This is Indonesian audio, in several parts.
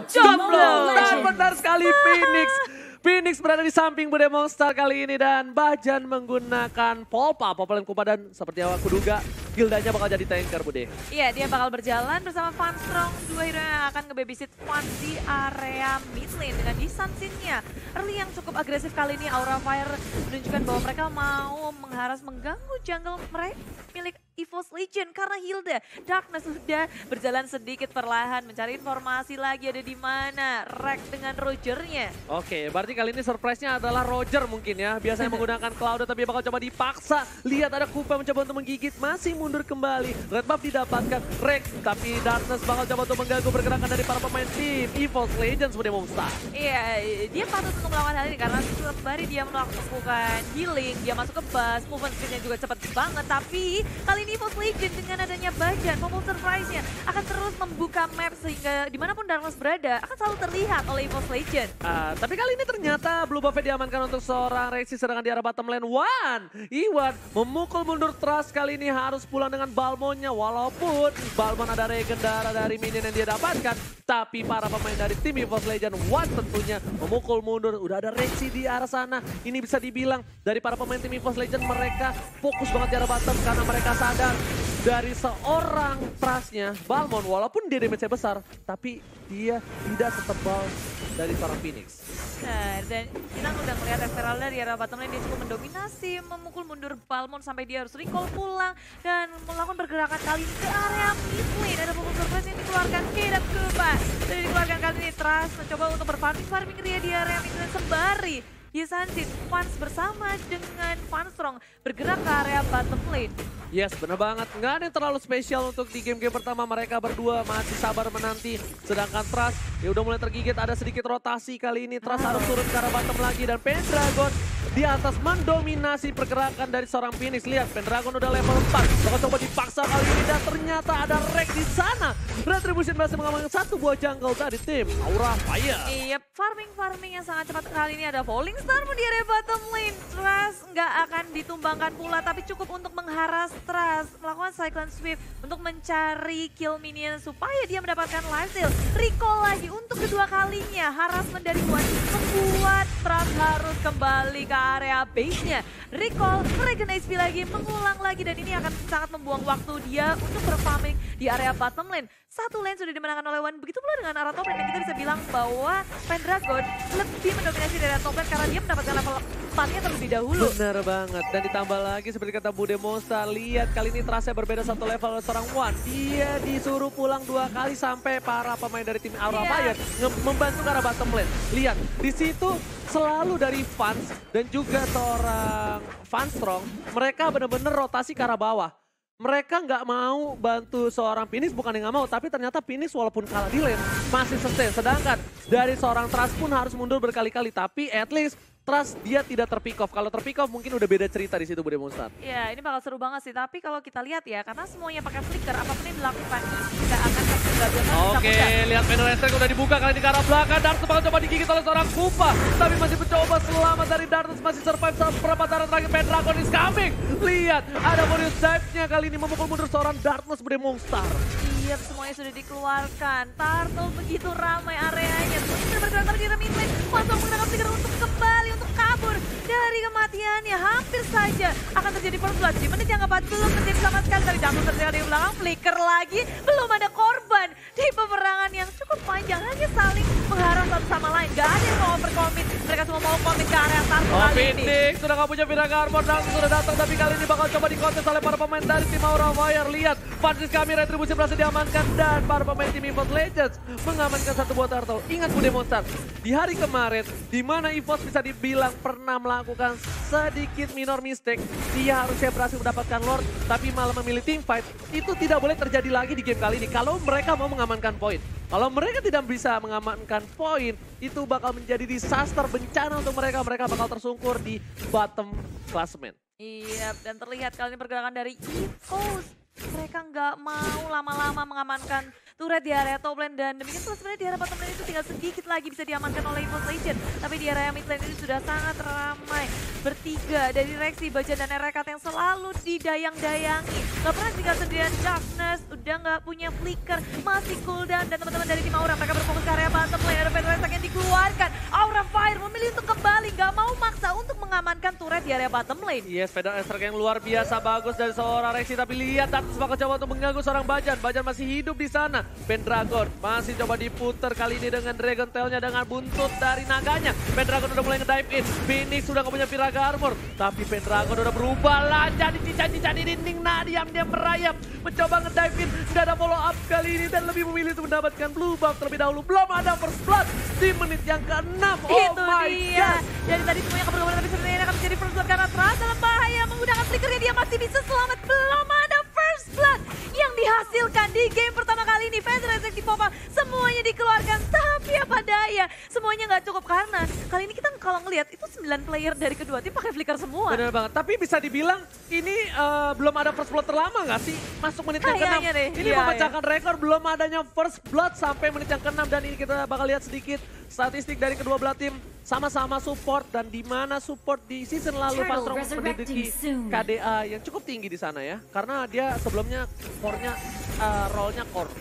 Jomblo. Dan benar sekali Phoenix. Phoenix berada di samping Bude Monster kali ini dan Bajan menggunakan Polpa, Popolen Kupa, dan seperti yang aku duga Gildanya bakal jadi tanker Bude. Iya, dia bakal berjalan bersama Funstrong, dua hero yang akan nge-babysit Fun di area mid lane dengan Disansin-nya. Early yang cukup agresif kali ini, Aura Fire menunjukkan bahwa mereka mau mengganggu jungle mereka milik EVOS Legend karena Hilda. Darkness sudah berjalan sedikit perlahan mencari informasi lagi ada di mana Rek dengan Rogernya. Oke, berarti kali ini surprise-nya adalah Roger mungkin ya. Biasanya menggunakan Cloud tapi bakal coba dipaksa. Lihat ada Kupa mencoba untuk menggigit, masih mundur kembali. Red buff didapatkan Rek, tapi Darkness bakal coba untuk mengganggu pergerakan dari para pemain tim EVOS Legends Bude Monster. Iya, dia patut untuk melakukan hal ini karena sembari dia melakukan healing, dia masuk ke bus, movement speed-nya juga cepat banget. Tapi kali ini EVOS Legend dengan adanya Bajan, momen surprise-nya akan terus membuka map sehingga dimanapun Darkness berada akan selalu terlihat oleh EVOS Legend. Tapi kali ini ternyata Blue Buff-nya diamankan untuk seorang Rexy, sedangkan di arah bottom lane Iwan memukul mundur Trust kali ini harus pulang dengan Balmonnya, walaupun Balmon ada regen darah dari minion yang dia dapatkan, tapi para pemain dari tim EVOS Legend tentunya memukul mundur. Udah ada Rexy di arah sana, ini bisa dibilang dari para pemain tim EVOS Legend mereka fokus banget di arah bottom karena mereka sadar dari seorang Trustnya Balmon walaupun dia damage-nya besar, tapi dia tidak setebal dari seorang Phoenix. Nah, dan kita udah melihat Esmeralda di arah bottom lane dia cukup mendominasi, memukul mundur Balmon sampai dia harus recall pulang dan melakukan pergerakan kali ini ke area mid lane. Ada pukul surprise yang dikeluarkan Kedap Kupa. Jadi dikeluarkan kali ini Trust mencoba untuk berfarming Ria di area mid lane sembari Disansin Fans bersama dengan Funstrong bergerak ke area bottom lane. Yes, bener banget. Nggak ada yang terlalu spesial untuk di game-game pertama. Mereka berdua masih sabar menanti. Sedangkan Trust ya udah mulai tergigit. Ada sedikit rotasi kali ini. Trust harus turun ke arah bottom lagi. Dan Pendragon di atas mendominasi pergerakan dari seorang Phoenix. Lihat, Pendragon udah level 4. Bakal coba dipaksa kali ini. Dan ternyata ada Rek di sana. Retribution berhasil mengamankan satu buah jungle dari tim Aura Fire. Iya, farming yang sangat cepat kali ini ada Falling Star di area bottom lane. Trust nggak akan ditumbangkan pula, tapi cukup untuk mengharas Trust. Melakukan Cyclone Swift untuk mencari kill minion supaya dia mendapatkan life steal. Recall lagi untuk kedua kalinya. Harassment dari Juan membuat Trust harus kembali ke area base-nya. Recall, Regen HP lagi, mengulang lagi. Dan ini akan sangat membuang waktu dia untuk berfarming di area bottom lane. Satu lane sudah dimenangkan oleh Wan. Begitu pula dengan arah top lane. Dan kita bisa bilang bahwa Pendragon lebih mendominasi dari top lane karena dia mendapatkan level 4-nya terlebih dahulu. Benar banget. Dan ditambah lagi seperti kata Bude Monster. Lihat kali ini Trustnya berbeda satu level oleh seorang Wan. Dia disuruh pulang 2 kali sampai para pemain dari tim Aura Fire membantu ke arah bottom lane. Lihat, di situ selalu dari Fans dan juga seorang Funstrong. Mereka benar-benar rotasi ke arah bawah. Mereka nggak mau bantu seorang Phoenix, bukan yang nggak mau, tapi ternyata Phoenix walaupun kalah di lane masih sustain. Sedangkan dari seorang Trust pun harus mundur berkali-kali, tapi at least Trust dia tidak terpick off. Kalau terpick off mungkin udah beda cerita di situ Bude Monster. Ya, ini bakal seru banget sih. Tapi kalau kita lihat ya, karena semuanya pakai flicker, apapun yang dilakukan tidak akan kegaduhan. Oke, lihat Menor Estek udah dibuka kali ini ke arah belakang. Darkness bakal coba digigit oleh seorang Kupa, tapi masih mencoba selamat dari Darkness, masih survive sampai perempatan terakhir. Pendragon is coming. Lihat, ada bonus dive-nya kali ini memukul mundur seorang Darkness Bude Monster. Iya, semuanya sudah dikeluarkan. Turtle begitu ramai areanya. Semuanya sudah bergerak di remit lane. Langsung menggunakan flicker untuk kembali, untuk kabur dari kematiannya. Hampir saja akan terjadi first blood. Di menit yang keempat belum terjadi sama sekali. Tapi jatuh terjadi di belakang, flicker lagi. Belum ada korban di peperangan yang cukup panjang. Hanya saling mengharap satu sama lain. Gak ada yang mau overcommit. Mereka semua mau commit ke area Turtle kali ini. Phoenix sudah gak punya Piranga Armor, Darkness sudah datang. Tapi kali ini bakal coba dikontes oleh para pemain dari tim Aura Fire. Lihat, Francis kami retribusi berhasil diamankan. Dan para pemain tim EVOS Legends mengamankan satu buah turtle. Ingat Bude Monster, di hari kemarin di mana EVOS bisa dibilang pernah melakukan sedikit minor mistake, dia harusnya berhasil mendapatkan Lord tapi malah memilih team fight. Itu tidak boleh terjadi lagi di game kali ini kalau mereka mau mengamankan poin. Kalau mereka tidak bisa mengamankan poin, itu bakal menjadi disaster, bencana untuk mereka. Mereka bakal tersungkur di bottom klasemen. Iya, dan terlihat kali ini pergerakan dari EVOS. Mereka nggak mau lama-lama mengamankan turret di area top lane dan demikian pula sebenarnya di area bottom lane itu tinggal sedikit lagi bisa diamankan oleh EVOS Legend. Tapi di area mid lane ini sudah sangat ramai. Bertiga dari Rexy, Bajan dan Erekat yang selalu didayang-dayangi. Gak pernah tinggal sendirian. Darkness udah nggak punya flicker, masih cooldown dan teman-teman dari tim Aura mereka berfokus ke area mengamankan turret di area bottom lane. Yes, Feder Estrek yang luar biasa bagus dari seorang Rexy. Tapi lihat Darkness bakal coba untuk mengganggu seorang Bajan. Bajan masih hidup di sana. Pendragon masih coba diputer kali ini dengan Dragon Tail-nya dengan buntut dari naganya. Pendragon udah mulai nge-dive in. Phoenix sudah gak punya Piraga Armor. Tapi Pendragon udah berubah lah. Jadi cincang-cincang di dinding. Nah, diam-diam merayap. Mencoba nge-dive in. Gak ada follow up kali ini. Dan lebih memilih untuk mendapatkan blue buff terlebih dahulu. Belum ada first blood di menit yang ke-6. Oh Itu my dia. god. Dari tadi semuanya kebergabungan tapi sebenarnya akan menjadi first blood karena Tras dalam bahaya menggunakan flickernya dia masih bisa selamat. Belum ada first blood yang dihasilkan di game pertama kali ini. Feder Estrek Popa semuanya dikeluarkan tapi apa daya semuanya nggak cukup karena kali ini kita kalau ngelihat itu 9 player dari kedua tim pakai flicker semua. Bener banget, tapi bisa dibilang ini belum ada first blood terlama nggak sih? Masuk menit yang ke-6. Kayaknya deh, Ini iya, memecahkan rekor belum adanya first blood sampai menit yang ke-6. Dan ini kita bakal lihat sedikit statistik dari kedua belah tim. Sama-sama support dan di mana support di season lalu Turtle Fanstrong menduduki resurrecting soon. KDA yang cukup tinggi di sana ya. Karena dia sebelumnya core-nya, role-nya core.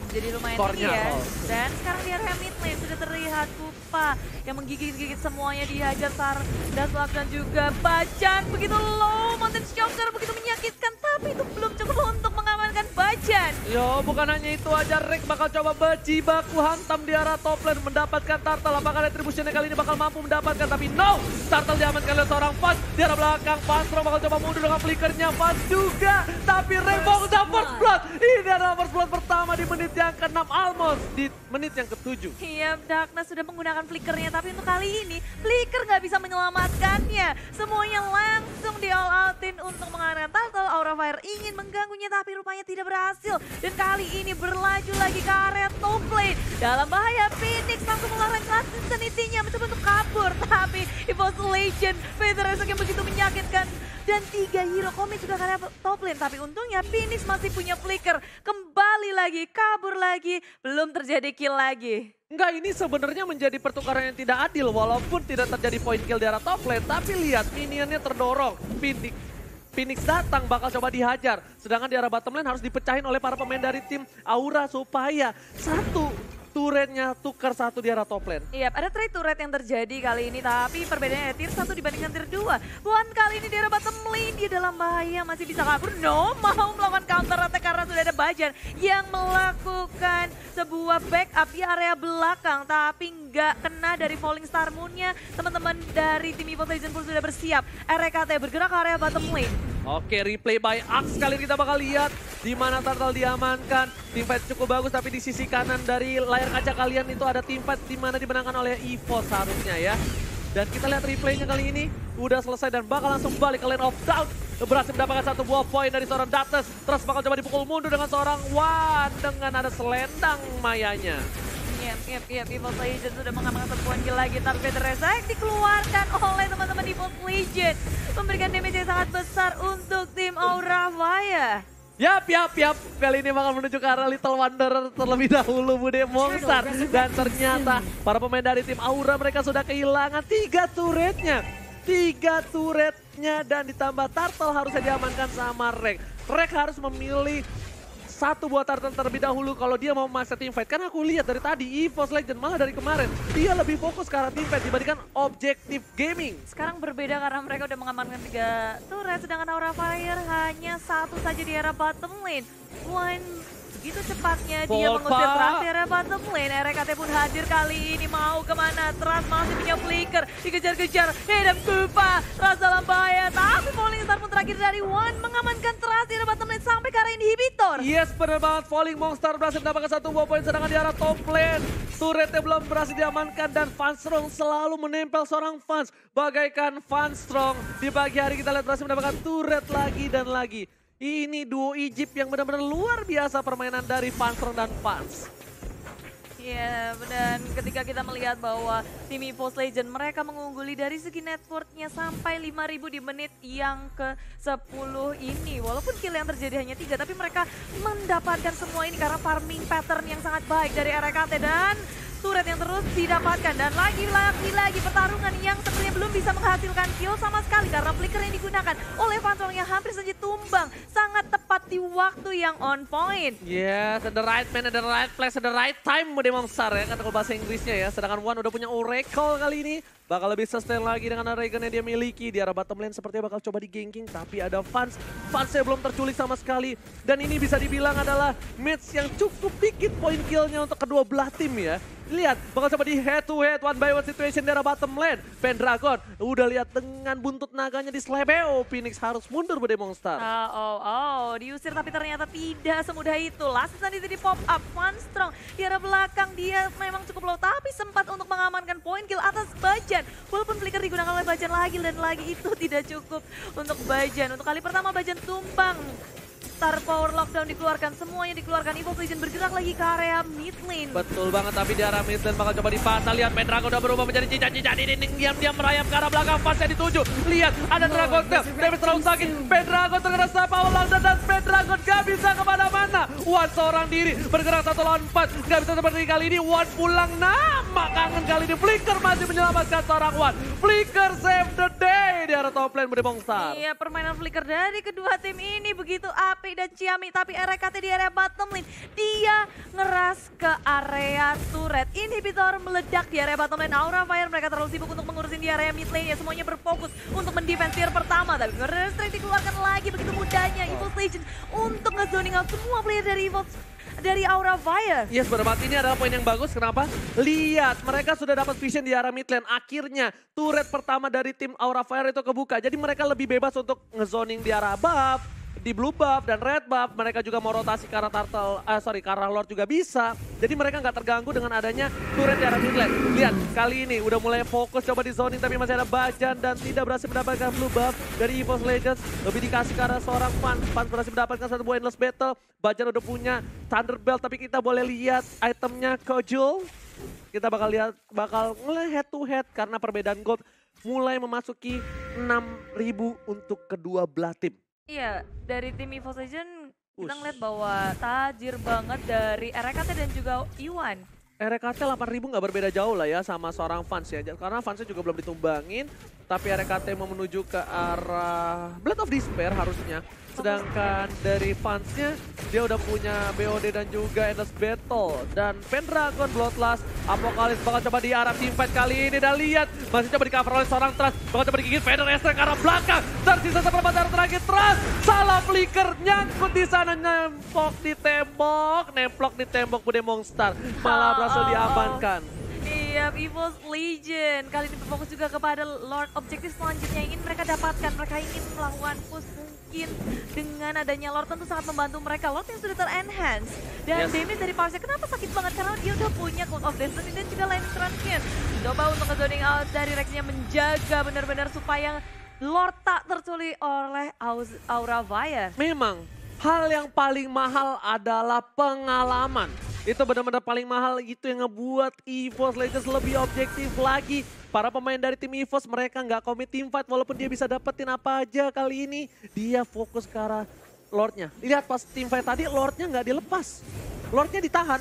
Jadi lumayan Core-nya tinggi ya. roll. Dan sekarang di area mid lane sudah terlihat Kupa yang menggigit-gigit semuanya dihajar Sar dan Slug dan juga Bajan. Begitu low, Mountain Stalker begitu menyakitkan tapi itu belum cukup untuk mengamankan Bajan. Yo, bukan hanya itu aja, Rick bakal coba berjibaku hantam di arah top lane mendapatkan Turtle. Apakah retributionnya kali ini bakal mampu mendapatkan? Tapi no, Turtle diamankan oleh seorang Fans di arah belakang. Fanstrong bakal coba mundur dengan flickernya, Fans juga. Tapi Rick mau first blood. Ini adalah first blood pertama di menit yang ke-6, almost di menit yang ke-7. Iya, Darkness sudah menggunakan flickernya tapi untuk kali ini flicker nggak bisa menyelamatkannya. Semuanya langsung di all outin untuk mengalahkan Turtle. Aura Fire ingin mengganggunya tapi rupanya tidak berhasil. Dan kali ini berlaju lagi ke area top lane. Dalam bahaya, Phoenix langsung mengeluarkan Class Insanity-nya mencoba untuk kabur. Tapi Evo's Legend, Feder Estrek yang begitu menyakitkan. Dan 3 hero komik sudah ke area top lane. Tapi untungnya Phoenix masih punya flicker. Kembali lagi, kabur lagi, belum terjadi kill lagi. Enggak, ini sebenarnya menjadi pertukaran yang tidak adil. Walaupun tidak terjadi point kill di arah top lane. Tapi lihat, minionnya terdorong. Phoenix datang bakal coba dihajar. Sedangkan di arah bottom lane harus dipecahin oleh para pemain dari tim Aura supaya satu turretnya tukar satu di arah top lane. Iya, ada trade turret yang terjadi kali ini, tapi perbedaannya tier 1 dibandingkan tier 2. Buan kali ini di arah bottom lane, dia dalam bahaya, masih bisa kabur. No, mau melakukan counter attack karena sudah ada Bajan yang melakukan sebuah backup di area belakang, tapi nggak kena dari Falling Star Moon-nya. Teman-teman dari tim EVOS Legends pun sudah bersiap. RKT bergerak ke area bottom lane. Oke, replay by Axe kali ini kita bakal lihat di mana Turtle diamankan. Teamfight cukup bagus tapi di sisi kanan dari layar kaca kalian itu ada teamfight di mana dimenangkan oleh EVOS seharusnya ya. Dan kita lihat replaynya kali ini udah selesai dan bakal langsung balik ke Lane of Doubt. Berhasil mendapatkan satu buah poin dari seorang Darkness. Terus bakal coba dipukul mundur dengan seorang Wan dengan ada selendang mayanya. Yep, EVOS Legends sudah mengamankan satu poin kill lagi. Tapi Feder Estrek dikeluarkan oleh teman-teman EVOS Legends. Memberikan damage yang sangat besar untuk tim Aura Fire. Yap. Kali ini bakal menuju ke arah Little Wanderer terlebih dahulu, Bude Monster. Dan ternyata para pemain dari tim Aura mereka sudah kehilangan 3 turretnya. 3 turretnya dan ditambah Turtle harusnya diamankan sama Rek. Rek harus memilih satu buat Turtle terlebih dahulu kalau dia mau masuk teamfight. Karena aku lihat dari tadi EVOS Legend malah dari kemarin dia lebih fokus ke arah teamfight dibandingkan objektif gaming. Sekarang berbeda karena mereka udah mengamankan 3 turret, sedangkan Aura Fire hanya satu saja di area bottom lane. Begitu cepatnya dia Volpa. mengusir Tras di area bottom lane. RKT pun hadir kali ini, mau kemana? Tras masih punya flicker, dikejar-kejar. Dan Kupa, Tras dalam bahaya. Tapi Falling Star pun terakhir dari One mengamankan Tras di area bottom lane sampai ke area inhibitor. Yes, benar banget. Falling Monster berhasil mendapatkan satu buah poin sedangkan di arah top lane turretnya belum berhasil diamankan dan Fanstrong selalu menempel seorang Fans. Bagaikan Fanstrong di pagi hari kita lihat berhasil mendapatkan turret lagi dan lagi. Ini duo Egypt yang benar-benar luar biasa permainan dari Fanstrong dan Fans. Iya, dan ketika kita melihat bahwa tim EVOS Legend mereka mengungguli dari segi networknya sampai 5.000 di menit yang ke-10 ini. Walaupun kill yang terjadi hanya 3, tapi mereka mendapatkan semua ini karena farming pattern yang sangat baik dari RKT dan turret yang terus didapatkan. Dan lagi pertarungan yang sebenarnya belum bisa menghasilkan kill sama sekali karena flicker yang digunakan oleh Fanstrong yang hampir saja tumbang. Sangat tepat tepat di waktu yang on point. Yes, at the right man, at the right place, at the right time Bude Monster ya, kata kalau bahasa Inggrisnya ya. Sedangkan One udah punya Oracle kali ini. Bakal lebih sustain lagi dengan Regen yang dia miliki. Di arah bottom lane sepertinya bakal coba di-ganking. Tapi ada Fansnya belum terculik sama sekali. Dan ini bisa dibilang adalah match yang cukup dikit poin killnya untuk kedua belah tim ya. Lihat, bakal coba di head to head, one by one situation di arah bottom lane. Pendragon udah lihat dengan buntut naganya di Slebeo. Phoenix harus mundur Bude Monster. Diusir tapi ternyata tidak semudah itu. Last tadi di pop up, One Strong di arah belakang dia memang cukup low tapi sempat untuk mengamankan poin kill atas Bajan. Walaupun flicker digunakan oleh Bajan lagi dan lagi itu tidak cukup untuk Bajan. Untuk kali pertama Bajan tumbang. Star Power Lockdown dikeluarkan, semuanya dikeluarkan. Evolve Legion bergerak lagi ke area mid lane. Betul banget, tapi di arah mid lane bakal coba dipantau. Lihat Pendragon udah berubah menjadi cincang-cincang ini. Diam-diam merayap ke arah belakang, Fansnya dituju. Lihat, ada Dragon Tail, damage terlalu sakit. Pendragon terkena Star Power Lockdown dan Pendragon gak bisa kemana-mana. One seorang diri, bergerak 1 lawan 4. Gak bisa seperti kali ini, One pulang nama. Kangen kali ini, Flicker masih menyelamatkan seorang One. Flicker save the day di arah top lane Bude Monster. Iya, permainan Flicker dari kedua tim ini begitu api dan ciamik, tapi RKT di area bottom lane dia ngeras ke area turret. Inhibitor meledak di area bottom lane. Aura Fire mereka terlalu sibuk untuk mengurusin di area mid lane ya, semuanya berfokus untuk mendefense tier pertama, tapi nge-restrict dikeluarkan lagi begitu mudahnya Evolve Legion untuk nge-zoning out semua player dari Aura Fire. Yes, berarti ini adalah poin yang bagus. Kenapa? Lihat, mereka sudah dapat vision di arah mid lane. Akhirnya, turret pertama dari tim Aura Fire itu kebuka. Jadi mereka lebih bebas untuk nge-zoning di arah buff, di blue buff dan red buff. Mereka juga mau rotasi ke arah ke arah Lord juga bisa. Jadi mereka nggak terganggu dengan adanya turret di arah mid lane. Lihat, kali ini udah mulai fokus coba di zoning, tapi masih ada Bajan dan tidak berhasil mendapatkan blue buff dari Evolve Legends. Lebih dikasih ke arah seorang Fans berhasil mendapatkan satu buah endless battle. Bajan udah punya Thunderbelt, tapi kita boleh lihat itemnya Kojul. Kita bakal mulai head to head karena perbedaan gold mulai memasuki 6.000 untuk kedua belah tim. Iya, dari tim Evolve Legion kita ngeliat bahwa tajir banget dari RKT dan juga Iwan. RKT 8.000 nggak berbeda jauh lah ya sama seorang Fans ya. Karena Fansnya juga belum ditumbangin. Tapi RKT mau menuju ke arah Blood of Despair harusnya. Sedangkan dari Fansnya dia udah punya BOD dan juga Endless Battle. Dan Pendragon, Bloodlust, Apocalypse bakal coba di arah teamfight kali ini. Dan lihat masih coba di cover oleh seorang Trust. Bakal coba digigit Vader Ezreal ke arah belakang. Tersisa seperempat darah terakhir Trust. Salah flicker, nyangkut di sana, nemplok di tembok Bude Monster. Malah berhasil diamankan. Iya, Evolve Legion kali ini berfokus juga kepada Lord. Objektif selanjutnya ingin mereka dapatkan. Mereka ingin melakukan push mungkin dengan adanya Lord tentu sangat membantu mereka. Lord yang sudah ter-enhance. Dan damage dari Parse kenapa sakit banget? Karena dia udah punya Cloud of Destiny dan juga Lightning Transient. Coba untuk nge-zoning out dari Rex-nya menjaga benar-benar supaya Lord tak terculik oleh Aura Fire. Memang hal yang paling mahal adalah pengalaman. Itu benar-benar paling mahal, itu yang ngebuat EVOS Legends lebih objektif lagi. Para pemain dari tim EVOS mereka nggak komit teamfight walaupun dia bisa dapetin apa aja kali ini. Dia fokus ke arah Lordnya. Lihat pas teamfight tadi Lordnya nggak dilepas. Lordnya ditahan.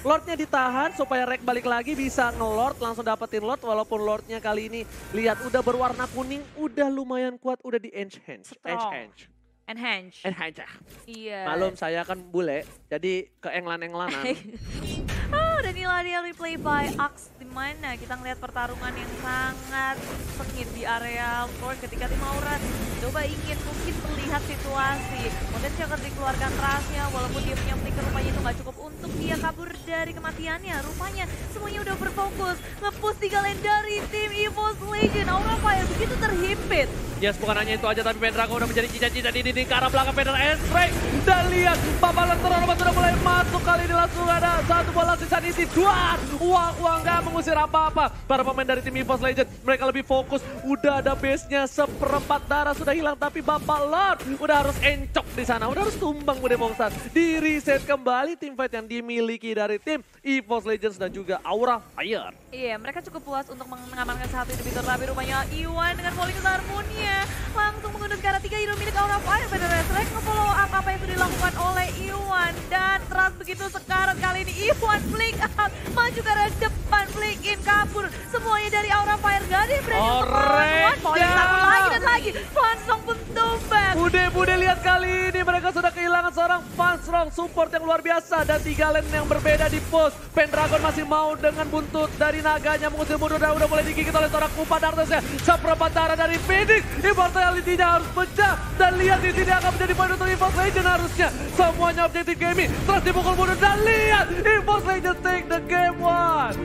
Lordnya ditahan supaya Rek balik lagi bisa nge-Lord langsung dapetin Lord. Walaupun Lordnya kali ini lihat udah berwarna kuning, udah lumayan kuat, udah di enhance. Enhance. Iya. Malum saya kan bule, jadi keenglan-englanan. Dan inilah dia replay by Axe, dimana kita ngeliat pertarungan yang sangat sengit di area floor ketika tim Aura coba ingin mungkin melihat situasi. Kemudian akan dikeluarkan Trustnya, walaupun dia punya flicker rupanya itu nggak cukup untuk dia kabur dari kematiannya. Rupanya semuanya udah berfokus, nge-push 3 lane dari tim Evolve Legion. Aura Fire begitu terhimpit. Yes, bukan hanya itu aja, tapi Pendragon udah menjadi cincang-cincang di dinding ke arah belakang Vader Ezreal. Dan lihat, papalan terhormat sudah mulai masuk. Kali ini langsung ada satu bola sisa isi. Uang nggak mengusir apa-apa. Para pemain dari tim EVOS Legend, mereka lebih fokus. Udah ada base-nya, seperempat darah sudah hilang. Tapi Bapak Lord udah harus encok di sana. Udah harus tumbang Bude Monster. Di reset kembali teamfight yang dimiliki dari tim EVOS Legends dan juga Aura Fire. Iya, mereka cukup puas untuk mengamankan satu inhibitor, tapi rupanya Iwan dengan Falling Harmonia langsung mengunduh ke arah 3 hero milik Aura Fire. Vader Ezreal nge-follow up apa yang sudah dilakukan oleh Iwan. Dan Trust begitu sekarat kali ini. Iwan flick out, maju ke arah depan, flick in, kabur. Semuanya dari Aura Fire, gak ada yang berani untuk melawan. Falling lagi dan lagi. Langsung pun tumbang. Bude Bude lihat kali ini mereka sudah kehilangan seorang Fanstrong support yang luar biasa. Dan 3 lane yang berbeda di post. Pendragon masih mau dengan buntut dari naganya mengusir mundur dan udah mulai digigit oleh seorang Kupa Darkness ya. Seperempat darah dari Phoenix. Immortality-nya harus pecah. Dan lihat di sini akan menjadi poin untuk Evox Legend harusnya. Semuanya objektif gaming. Terus dipukul mundur dan lihat Evox Legend take the game one.